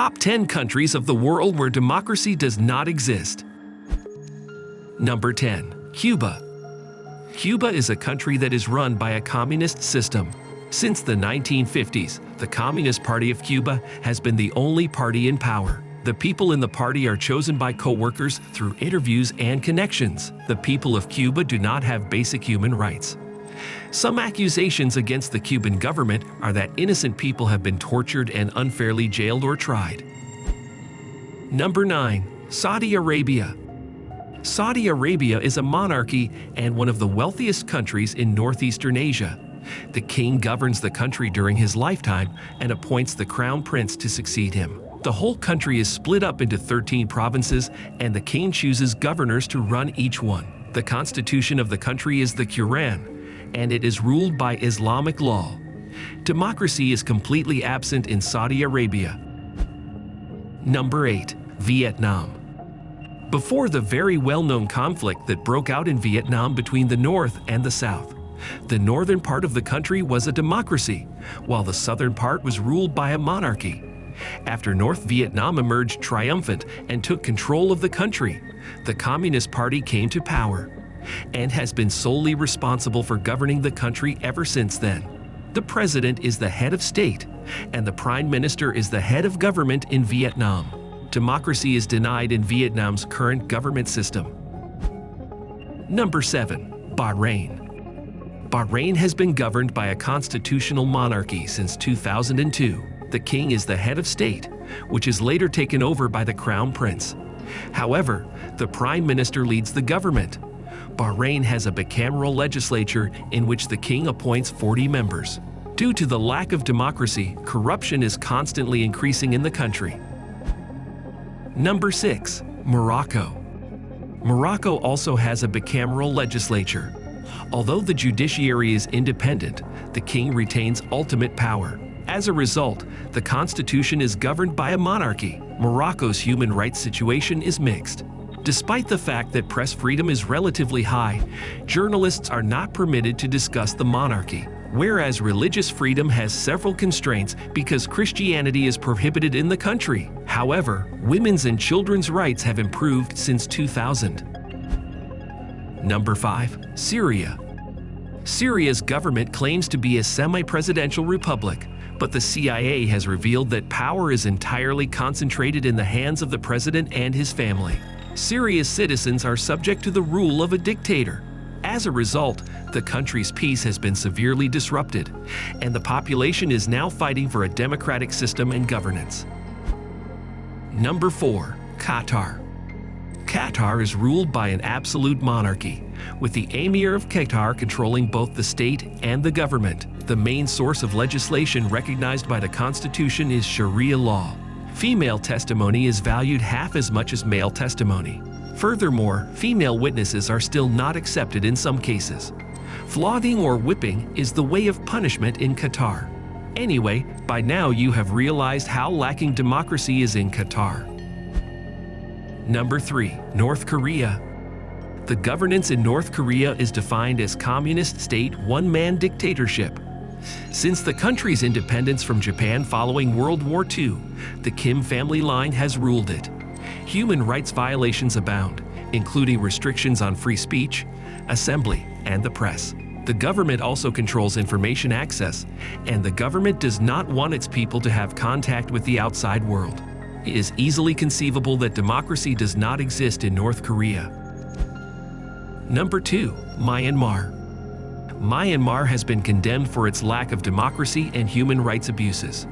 Top 10 countries of the world where democracy does not exist. Number 10. Cuba. Cuba is a country that is run by a communist system. Since the 1950s, the Communist Party of Cuba has been the only party in power. The people in the party are chosen by co-workers through interviews and connections. The people of Cuba do not have basic human rights. Some accusations against the Cuban government are that innocent people have been tortured and unfairly jailed or tried. Number 9. Saudi Arabia. Saudi Arabia is a monarchy and one of the wealthiest countries in northeastern Asia. The king governs the country during his lifetime and appoints the crown prince to succeed him. The whole country is split up into 13 provinces, and the king chooses governors to run each one. The constitution of the country is the Quran, and it is ruled by Islamic law. Democracy is completely absent in Saudi Arabia. Number 8. Vietnam. Before the very well-known conflict that broke out in Vietnam between the North and the South, the northern part of the country was a democracy, while the southern part was ruled by a monarchy. After North Vietnam emerged triumphant and took control of the country, the Communist Party came to power and has been solely responsible for governing the country ever since then. The president is the head of state, and the prime minister is the head of government in Vietnam. Democracy is denied in Vietnam's current government system. Number 7. Bahrain. Bahrain has been governed by a constitutional monarchy since 2002. The king is the head of state, which is later taken over by the crown prince. However, the prime minister leads the government. Bahrain has a bicameral legislature in which the king appoints 40 members. Due to the lack of democracy, corruption is constantly increasing in the country. Number 6. Morocco. Morocco also has a bicameral legislature. Although the judiciary is independent, the king retains ultimate power. As a result, the constitution is governed by a monarchy. Morocco's human rights situation is mixed. Despite the fact that press freedom is relatively high, journalists are not permitted to discuss the monarchy, whereas religious freedom has several constraints because Christianity is prohibited in the country. However, women's and children's rights have improved since 2000. Number 5. Syria. Syria's government claims to be a semi-presidential republic, but the CIA has revealed that power is entirely concentrated in the hands of the president and his family. Syria's citizens are subject to the rule of a dictator. As a result, the country's peace has been severely disrupted, and the population is now fighting for a democratic system and governance. Number 4. Qatar. Qatar is ruled by an absolute monarchy, with the Emir of Qatar controlling both the state and the government. The main source of legislation recognized by the Constitution is Sharia law. Female testimony is valued half as much as male testimony. Furthermore, female witnesses are still not accepted in some cases. Flogging or whipping is the way of punishment in Qatar. Anyway, by now you have realized how lacking democracy is in Qatar. Number 3. North Korea. The governance in North Korea is defined as communist state one-man dictatorship. Since the country's independence from Japan following World War II, the Kim family line has ruled it. Human rights violations abound, including restrictions on free speech, assembly, and the press. The government also controls information access, and the government does not want its people to have contact with the outside world. It is easily conceivable that democracy does not exist in North Korea. Number 2. Myanmar. Myanmar has been condemned for its lack of democracy and human rights abuses.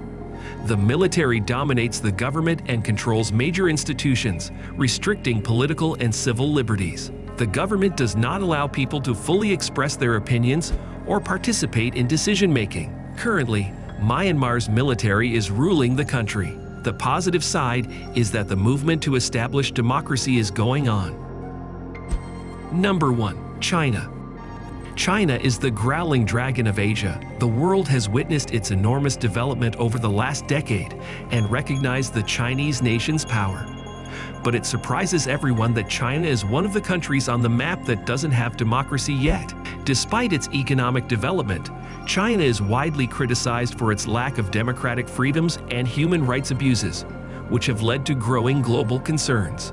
The military dominates the government and controls major institutions, restricting political and civil liberties. The government does not allow people to fully express their opinions or participate in decision-making. Currently, Myanmar's military is ruling the country. The positive side is that the movement to establish democracy is going on. Number 1. China. China is the growling dragon of Asia. The world has witnessed its enormous development over the last decade and recognized the Chinese nation's power. But it surprises everyone that China is one of the countries on the map that doesn't have democracy yet. Despite its economic development, China is widely criticized for its lack of democratic freedoms and human rights abuses, which have led to growing global concerns.